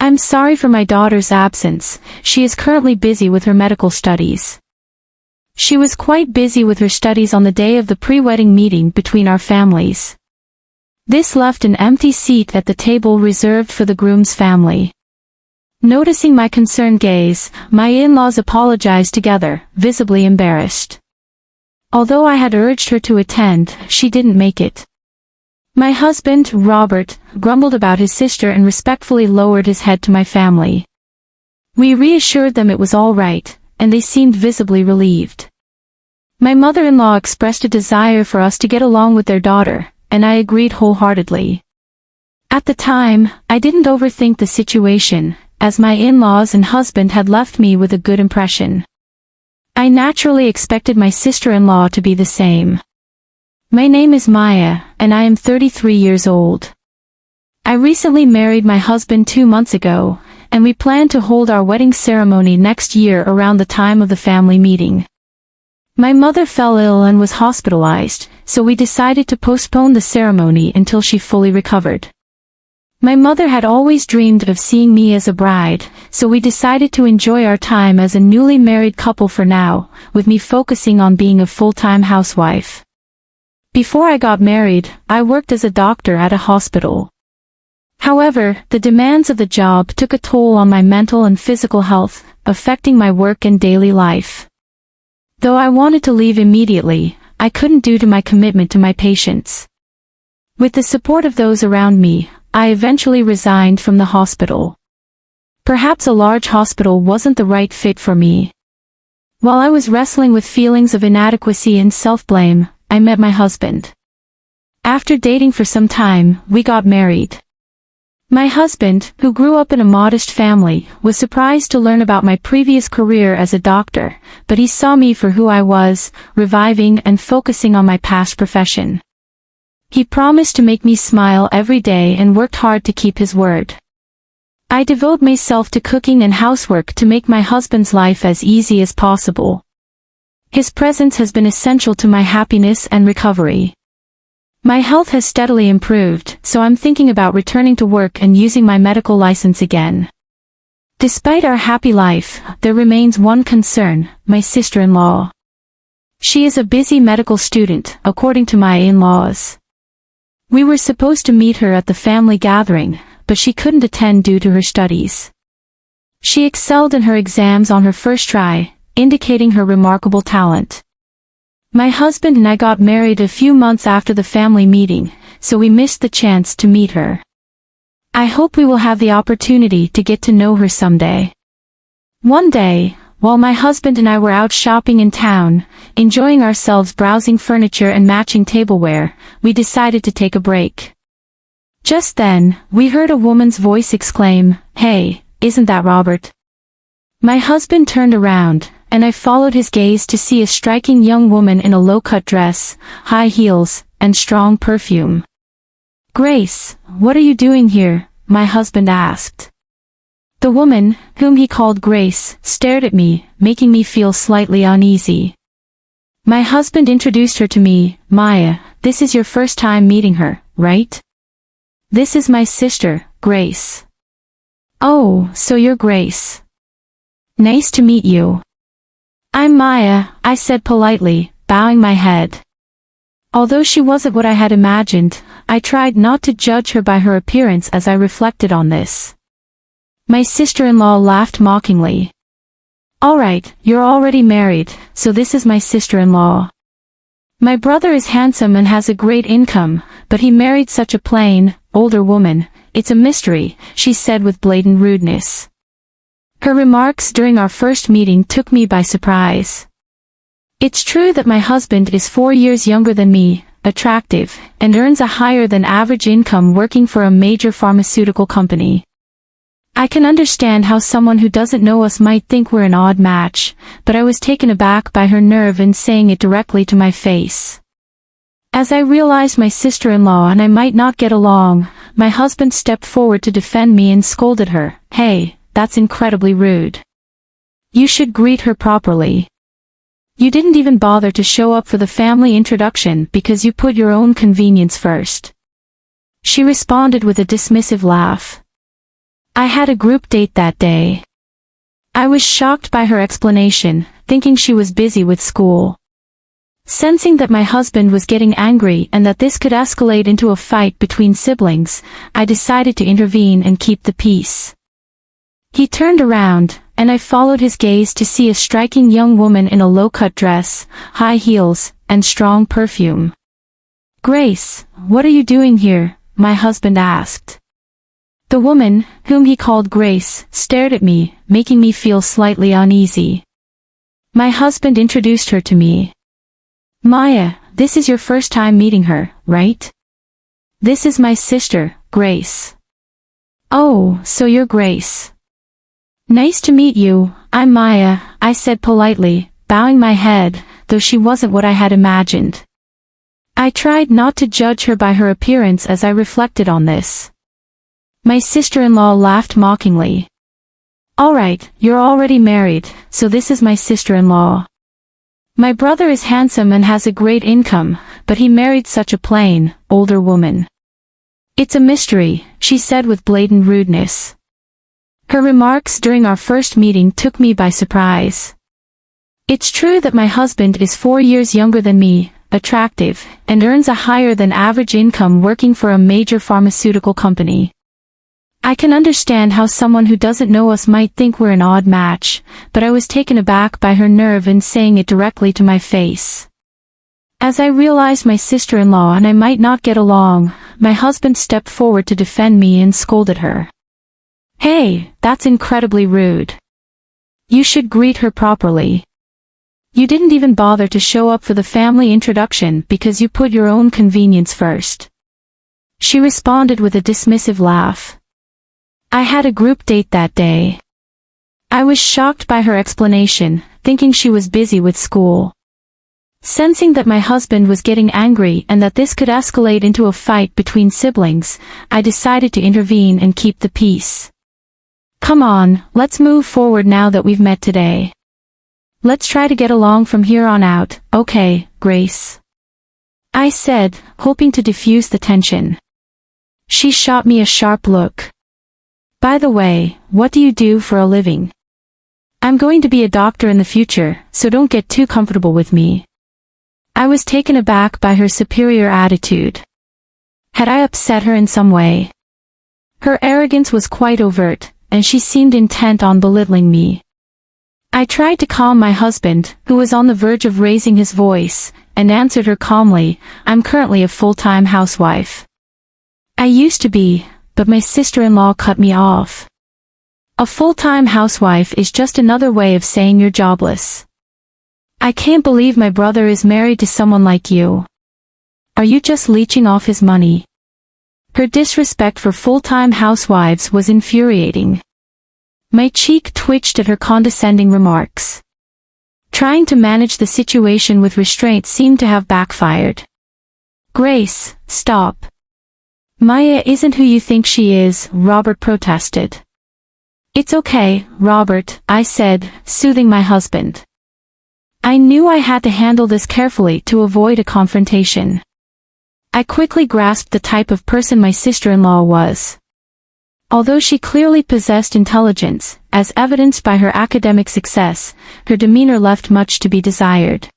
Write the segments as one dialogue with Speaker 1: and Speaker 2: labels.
Speaker 1: I'm sorry for my daughter's absence. She is currently busy with her medical studies. She was quite busy with her studies on the day of the pre-wedding meeting between our families. This left an empty seat at the table reserved for the groom's family. Noticing my concerned gaze, my in-laws apologized together, visibly embarrassed. Although I had urged her to attend, she didn't make it. My husband, Robert, grumbled about his sister and respectfully lowered his head to my family. We reassured them it was all right, and they seemed visibly relieved. My mother-in-law expressed a desire for us to get along with their daughter, and I agreed wholeheartedly. At the time, I didn't overthink the situation, as my in-laws and husband had left me with a good impression. I naturally expected my sister-in-law to be the same. My name is Maya, and I am 33 years old. I recently married my husband 2 months ago, and we plan to hold our wedding ceremony next year around the time of the family meeting. My mother fell ill and was hospitalized, so we decided to postpone the ceremony until she fully recovered. My mother had always dreamed of seeing me as a bride, so we decided to enjoy our time as a newly married couple for now, with me focusing on being a full-time housewife. Before I got married, I worked as a doctor at a hospital. However, the demands of the job took a toll on my mental and physical health, affecting my work and daily life. Though I wanted to leave immediately, I couldn't due to my commitment to my patients. With the support of those around me, I eventually resigned from the hospital. Perhaps a large hospital wasn't the right fit for me. While I was wrestling with feelings of inadequacy and self-blame, I met my husband. After dating for some time, we got married. My husband, who grew up in a modest family, was surprised to learn about my previous career as a doctor, but he saw me for who I was, reviving and focusing on my past profession. He promised to make me smile every day and worked hard to keep his word. I devote myself to cooking and housework to make my husband's life as easy as possible. His presence has been essential to my happiness and recovery. My health has steadily improved, so I'm thinking about returning to work and using my medical license again. Despite our happy life, there remains one concern: my sister-in-law. She is a busy medical student, according to my in-laws. We were supposed to meet her at the family gathering, but she couldn't attend due to her studies. She excelled in her exams on her first try, indicating her remarkable talent. My husband and I got married a few months after the family meeting, so we missed the chance to meet her. I hope we will have the opportunity to get to know her someday. One day, while my husband and I were out shopping in town, enjoying ourselves browsing furniture and matching tableware, we decided to take a break. Just then, we heard a woman's voice exclaim, "Hey, isn't that Robert?" My husband turned around, and I followed his gaze to see a striking young woman in a low-cut dress, high heels, and strong perfume. "Grace, what are you doing here?" my husband asked. The woman, whom he called Grace, stared at me, making me feel slightly uneasy. My husband introduced her to me. "Maya, this is your first time meeting her, right? This is my sister, Grace." "Oh, so you're Grace. Nice to meet you." "I'm Maya," I said politely, bowing my head. Although she wasn't what I had imagined, I tried not to judge her by her appearance as I reflected on this. My sister-in-law laughed mockingly. "All right, you're already married, so this is my sister-in-law. My brother is handsome and has a great income, but he married such a plain, older woman. It's a mystery," she said with blatant rudeness. Her remarks during our first meeting took me by surprise. It's true that my husband is 4 years younger than me, attractive, and earns a higher than average income working for a major pharmaceutical company. I can understand how someone who doesn't know us might think we're an odd match, but I was taken aback by her nerve in saying it directly to my face. As I realized my sister-in-law and I might not get along, my husband stepped forward to defend me and scolded her. "Hey, that's incredibly rude. You should greet her properly. You didn't even bother to show up for the family introduction because you put your own convenience first." She responded with a dismissive laugh. I had a group date that day. I was shocked by her explanation, thinking she was busy with school. Sensing that my husband was getting angry and that this could escalate into a fight between siblings, I decided to intervene and keep the peace. He turned around, and I followed his gaze to see a striking young woman in a low-cut dress, high heels, and strong perfume. "Grace, what are you doing here?" my husband asked. The woman, whom he called Grace, stared at me, making me feel slightly uneasy. My husband introduced her to me. "Maya, this is your first time meeting her, right? This is my sister, Grace." "Oh, so you're Grace. Nice to meet you, I'm Maya," I said politely, bowing my head, though she wasn't what I had imagined. I tried not to judge her by her appearance as I reflected on this. My sister-in-law laughed mockingly. "Alright, you're already married, so this is my sister-in-law. My brother is handsome and has a great income, but he married such a plain, older woman." "It's a mystery," she said with blatant rudeness. Her remarks during our first meeting took me by surprise. It's true that my husband is 4 years younger than me, attractive, and earns a higher than average income working for a major pharmaceutical company. I can understand how someone who doesn't know us might think we're an odd match, but I was taken aback by her nerve in saying it directly to my face. As I realized my sister-in-law and I might not get along, my husband stepped forward to defend me and scolded her. "Hey, that's incredibly rude. You should greet her properly. You didn't even bother to show up for the family introduction because you put your own convenience first." She responded with a dismissive laugh. I had a group date that day. I was shocked by her explanation, thinking she was busy with school. Sensing that my husband was getting angry and that this could escalate into a fight between siblings, I decided to intervene and keep the peace. "Come on, let's move forward now that we've met today. Let's try to get along from here on out, okay, Grace?" I said, hoping to diffuse the tension. She shot me a sharp look. "By the way, what do you do for a living?" "I'm going to be a doctor in the future, so don't get too comfortable with me." I was taken aback by her superior attitude. Had I upset her in some way? Her arrogance was quite overt, and she seemed intent on belittling me. I tried to calm my husband, who was on the verge of raising his voice, and answered her calmly, "I'm currently a full-time housewife." "I used to be, but my sister-in-law cut me off." "A full-time housewife is just another way of saying you're jobless. I can't believe my brother is married to someone like you. Are you just leeching off his money?" Her disrespect for full-time housewives was infuriating. My cheek twitched at her condescending remarks. Trying to manage the situation with restraint seemed to have backfired. "Grace, stop. Maya isn't who you think she is," Robert protested. "It's okay, Robert," I said, soothing my husband. I knew I had to handle this carefully to avoid a confrontation. I quickly grasped the type of person my sister-in-law was. Although she clearly possessed intelligence, as evidenced by her academic success, her demeanor left much to be desired.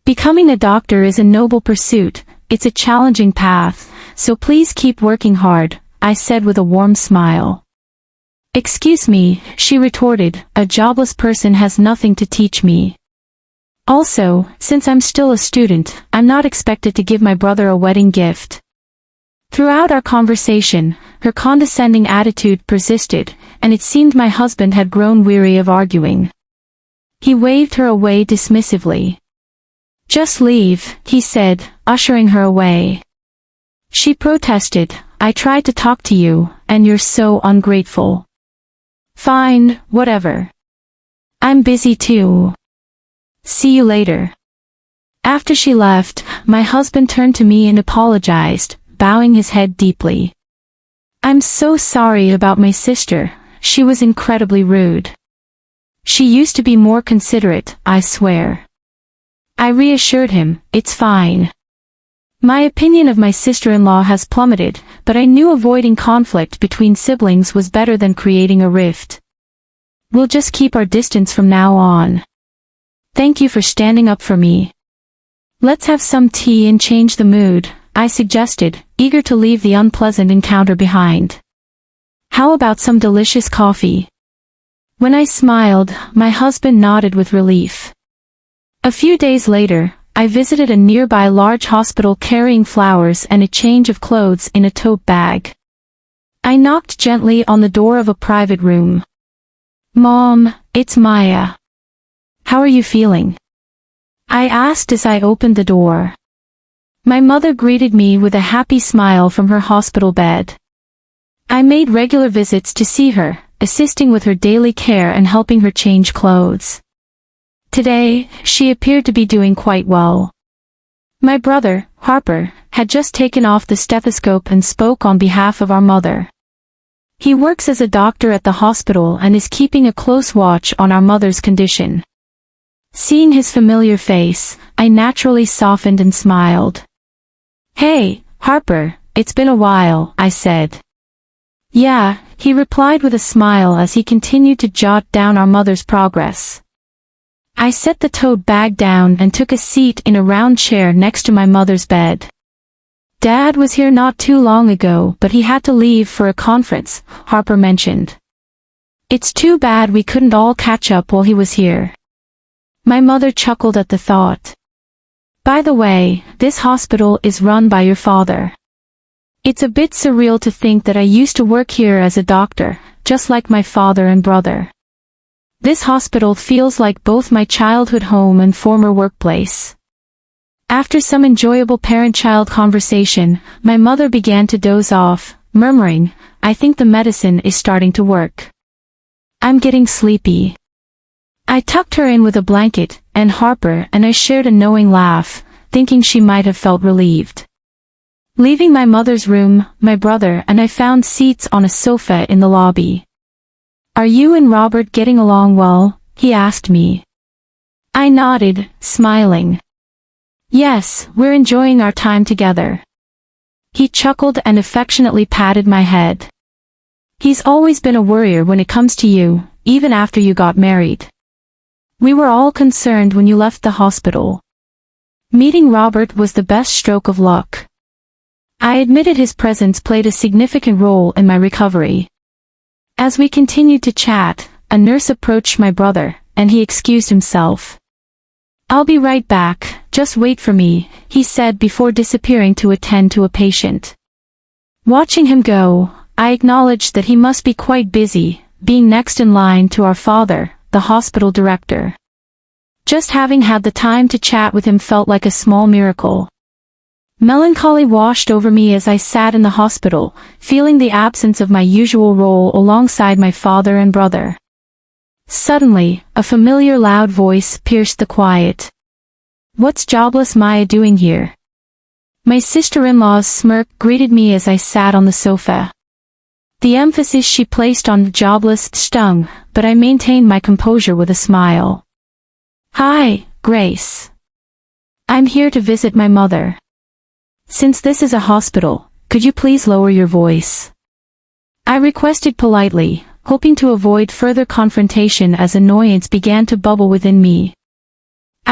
Speaker 1: Becoming a doctor is a noble pursuit, it's a challenging path, so please keep working hard, I said with a warm smile. "Excuse me," she retorted, "a jobless person has nothing to teach me. Also, since I'm still a student, I'm not expected to give my brother a wedding gift." Throughout our conversation, her condescending attitude persisted, and it seemed my husband had grown weary of arguing. He waved her away dismissively. "Just leave," he said, ushering her away. She protested, "I tried to talk to you, and you're so ungrateful." "Fine, whatever. I'm busy too. See you later." After she left, my husband turned to me and apologized, bowing his head deeply. "I'm so sorry about my sister, she was incredibly rude. She used to be more considerate, I swear." I reassured him, "It's fine. My opinion of my sister-in-law has plummeted, but I knew avoiding conflict between siblings was better than creating a rift. We'll just keep our distance from now on. Thank you for standing up for me. Let's have some tea and change the mood, I suggested, eager to leave the unpleasant encounter behind. How about some delicious coffee? When I smiled, my husband nodded with relief. A few days later, I visited a nearby large hospital carrying flowers and a change of clothes in a tote bag. I knocked gently on the door of a private room. "Mom, it's Maya. How are you feeling?" I asked as I opened the door. My mother greeted me with a happy smile from her hospital bed. I made regular visits to see her, assisting with her daily care and helping her change clothes. Today, she appeared to be doing quite well. My brother, Harper, had just taken off the stethoscope and spoke on behalf of our mother. He works as a doctor at the hospital and is keeping a close watch on our mother's condition. Seeing his familiar face, I naturally softened and smiled. "Hey, Harper, it's been a while," I said. "Yeah," he replied with a smile as he continued to jot down our mother's progress. I set the tote bag down and took a seat in a round chair next to my mother's bed. "Dad was here not too long ago, but he had to leave for a conference," Harper mentioned. "It's too bad we couldn't all catch up while he was here." My mother chuckled at the thought. "By the way, this hospital is run by your father. It's a bit surreal to think that I used to work here as a doctor, just like my father and brother. This hospital feels like both my childhood home and former workplace." After some enjoyable parent-child conversation, my mother began to doze off, murmuring, "I think the medicine is starting to work. I'm getting sleepy." I tucked her in with a blanket, and Harper and I shared a knowing laugh, thinking she might have felt relieved. Leaving my mother's room, my brother and I found seats on a sofa in the lobby. "Are you and Robert getting along well?" he asked me. I nodded, smiling. "Yes, we're enjoying our time together." He chuckled and affectionately patted my head. "He's always been a worrier when it comes to you, even after you got married. We were all concerned when you left the hospital. Meeting Robert was the best stroke of luck." I admitted his presence played a significant role in my recovery. As we continued to chat, a nurse approached my brother, and he excused himself. "I'll be right back, just wait for me," he said before disappearing to attend to a patient. Watching him go, I acknowledged that he must be quite busy, being next in line to our father, the hospital director. Just having had the time to chat with him felt like a small miracle. Melancholy washed over me as I sat in the hospital, feeling the absence of my usual role alongside my father and brother. Suddenly, a familiar loud voice pierced the quiet. "What's jobless Maya doing here?" My sister-in-law's smirk greeted me as I sat on the sofa. The emphasis she placed on jobless stung, but I maintained my composure with a smile. "Hi, Grace. I'm here to visit my mother. Since this is a hospital, could you please lower your voice?" I requested politely, hoping to avoid further confrontation as annoyance began to bubble within me.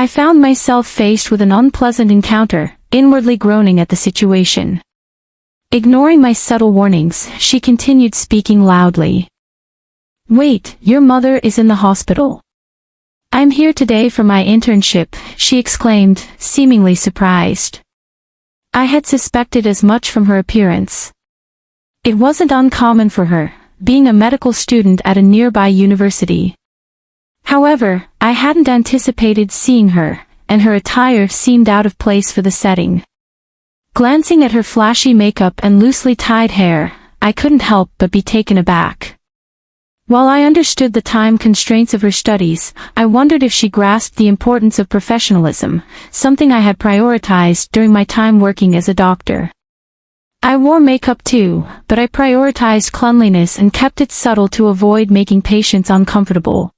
Speaker 1: I found myself faced with an unpleasant encounter, inwardly groaning at the situation. Ignoring my subtle warnings, she continued speaking loudly. "Wait, your mother is in the hospital?" "I'm here today for my internship," she exclaimed, seemingly surprised. I had suspected as much from her appearance. It wasn't uncommon for her, being a medical student at a nearby university. However, I hadn't anticipated seeing her, and her attire seemed out of place for the setting. Glancing at her flashy makeup and loosely tied hair, I couldn't help but be taken aback. While I understood the time constraints of her studies, I wondered if she grasped the importance of professionalism, something I had prioritized during my time working as a doctor. I wore makeup too, but I prioritized cleanliness and kept it subtle to avoid making patients uncomfortable.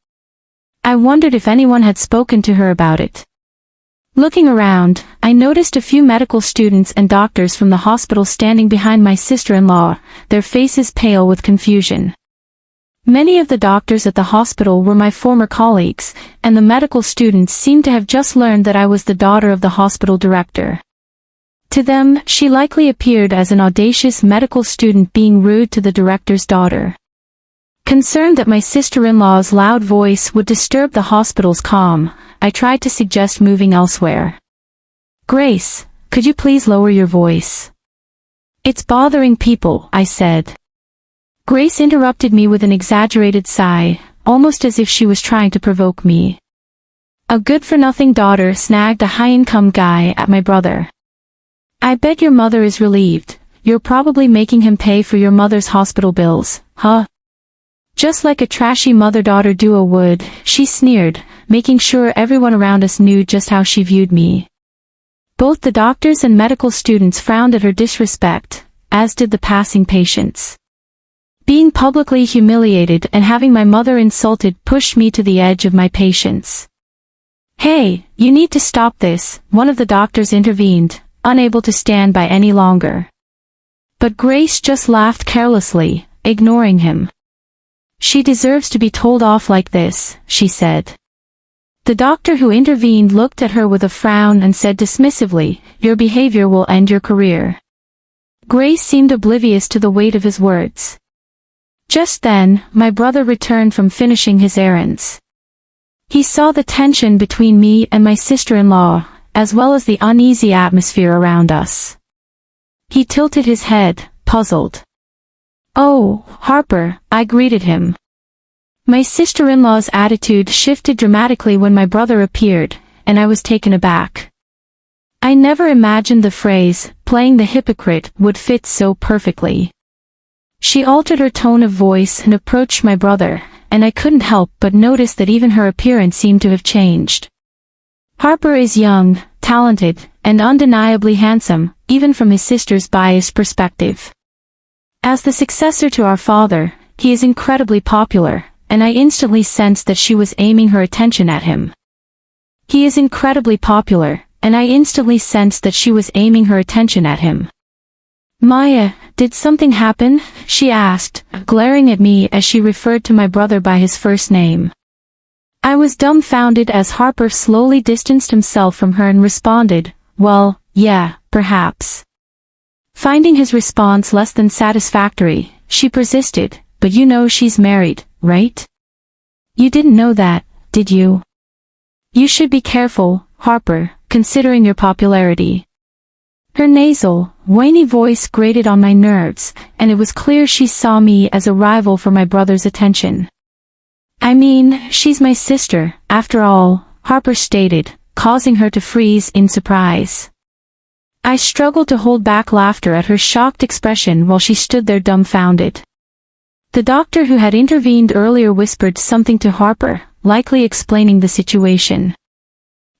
Speaker 1: I wondered if anyone had spoken to her about it. Looking around, I noticed a few medical students and doctors from the hospital standing behind my sister-in-law, their faces pale with confusion. Many of the doctors at the hospital were my former colleagues, and the medical students seemed to have just learned that I was the daughter of the hospital director. To them, she likely appeared as an audacious medical student being rude to the director's daughter. Concerned that my sister-in-law's loud voice would disturb the hospital's calm, I tried to suggest moving elsewhere. "Grace, could you please lower your voice? It's bothering people," I said. Grace interrupted me with an exaggerated sigh, almost as if she was trying to provoke me. "A good-for-nothing daughter snagged a high-income guy at my brother. I bet your mother is relieved. You're probably making him pay for your mother's hospital bills, huh?" Just like a trashy mother-daughter duo would, she sneered, making sure everyone around us knew just how she viewed me. Both the doctors and medical students frowned at her disrespect, as did the passing patients. Being publicly humiliated and having my mother insulted pushed me to the edge of my patience. "Hey, you need to stop this," one of the doctors intervened, unable to stand by any longer. But Grace just laughed carelessly, ignoring him. "She deserves to be told off like this," she said. The doctor who intervened looked at her with a frown and said dismissively, "Your behavior will end your career." Grace seemed oblivious to the weight of his words. Just then, my brother returned from finishing his errands. He saw the tension between me and my sister-in-law, as well as the uneasy atmosphere around us. He tilted his head, puzzled. "Oh, Harper," I greeted him. My sister-in-law's attitude shifted dramatically when my brother appeared, and I was taken aback. I never imagined the phrase, "playing the hypocrite," would fit so perfectly. She altered her tone of voice and approached my brother, and I couldn't help but notice that even her appearance seemed to have changed. Harper is young, talented, and undeniably handsome, even from his sister's biased perspective. As the successor to our father, he is incredibly popular, and I instantly sensed that she was aiming her attention at him. He is incredibly popular, and I instantly sensed that she was aiming her attention at him. "Maya, did something happen?" she asked, glaring at me as she referred to my brother by his first name. I was dumbfounded as Harper slowly distanced himself from her and responded, "Well, yeah, perhaps." Finding his response less than satisfactory, she persisted, "But you know she's married, right? You didn't know that, did you? You should be careful, Harper, considering your popularity." Her nasal, whiny voice grated on my nerves, and it was clear she saw me as a rival for my brother's attention. "I mean, she's my sister, after all," Harper stated, causing her to freeze in surprise. I struggled to hold back laughter at her shocked expression while she stood there dumbfounded. The doctor who had intervened earlier whispered something to Harper, likely explaining the situation.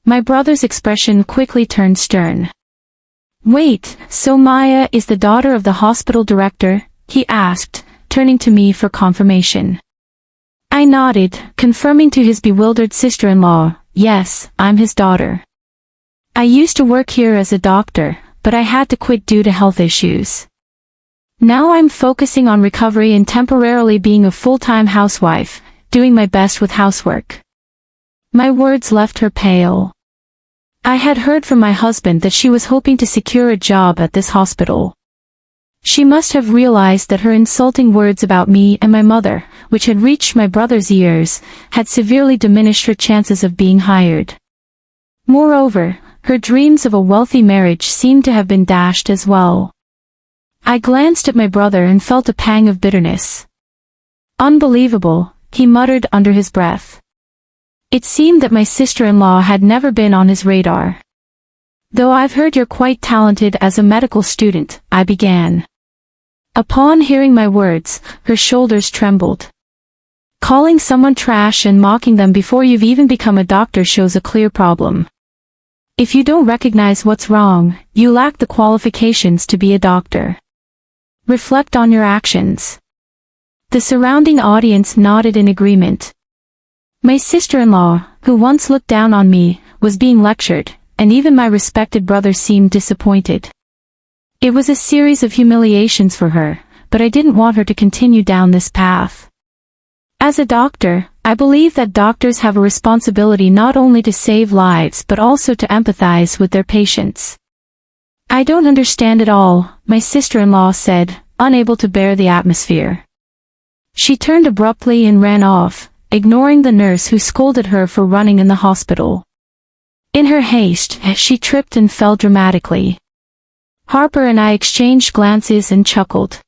Speaker 1: My brother's expression quickly turned stern. "Wait, so Maya is the daughter of the hospital director?" he asked, turning to me for confirmation. I nodded, confirming to his bewildered sister-in-law, "Yes, I'm his daughter. I used to work here as a doctor, but I had to quit due to health issues. Now I'm focusing on recovery and temporarily being a full-time housewife, doing my best with housework." My words left her pale. I had heard from my husband that she was hoping to secure a job at this hospital. She must have realized that her insulting words about me and my mother, which had reached my brother's ears, had severely diminished her chances of being hired. Moreover, her dreams of a wealthy marriage seemed to have been dashed as well. I glanced at my brother and felt a pang of bitterness. "Unbelievable," he muttered under his breath. It seemed that my sister-in-law had never been on his radar. "Though I've heard you're quite talented as a medical student," I began. Upon hearing my words, her shoulders trembled. Calling someone trash and mocking them before you've even become a doctor shows a clear problem. If you don't recognize what's wrong, you lack the qualifications to be a doctor. Reflect on your actions. The surrounding audience nodded in agreement. My sister-in-law, who once looked down on me, was being lectured, and even my respected brother seemed disappointed. It was a series of humiliations for her, but I didn't want her to continue down this path. As a doctor, I believe that doctors have a responsibility not only to save lives but also to empathize with their patients. I don't understand it all, my sister-in-law said, unable to bear the atmosphere. She turned abruptly and ran off, ignoring the nurse who scolded her for running in the hospital. In her haste, she tripped and fell dramatically. Harper and I exchanged glances and chuckled.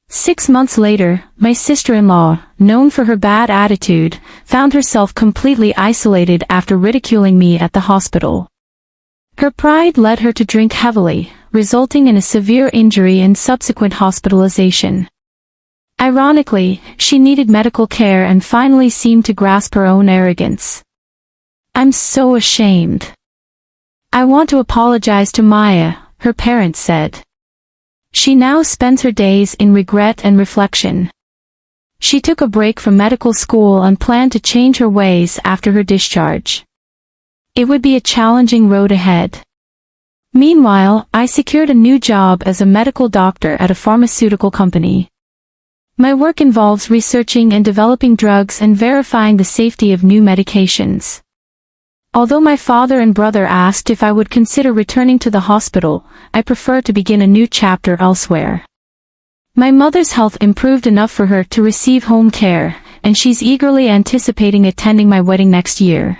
Speaker 1: 6 months later, my sister-in-law, known for her bad attitude, found herself completely isolated after ridiculing me at the hospital. Her pride led her to drink heavily, resulting in a severe injury and subsequent hospitalization. Ironically, she needed medical care and finally seemed to grasp her own arrogance. I'm so ashamed. I want to apologize to Maya, her parents said. She now spends her days in regret and reflection. She took a break from medical school and planned to change her ways after her discharge. It would be a challenging road ahead. Meanwhile, I secured a new job as a medical doctor at a pharmaceutical company. My work involves researching and developing drugs and verifying the safety of new medications. Although my father and brother asked if I would consider returning to the hospital, I prefer to begin a new chapter elsewhere. My mother's health improved enough for her to receive home care, and she's eagerly anticipating attending my wedding next year.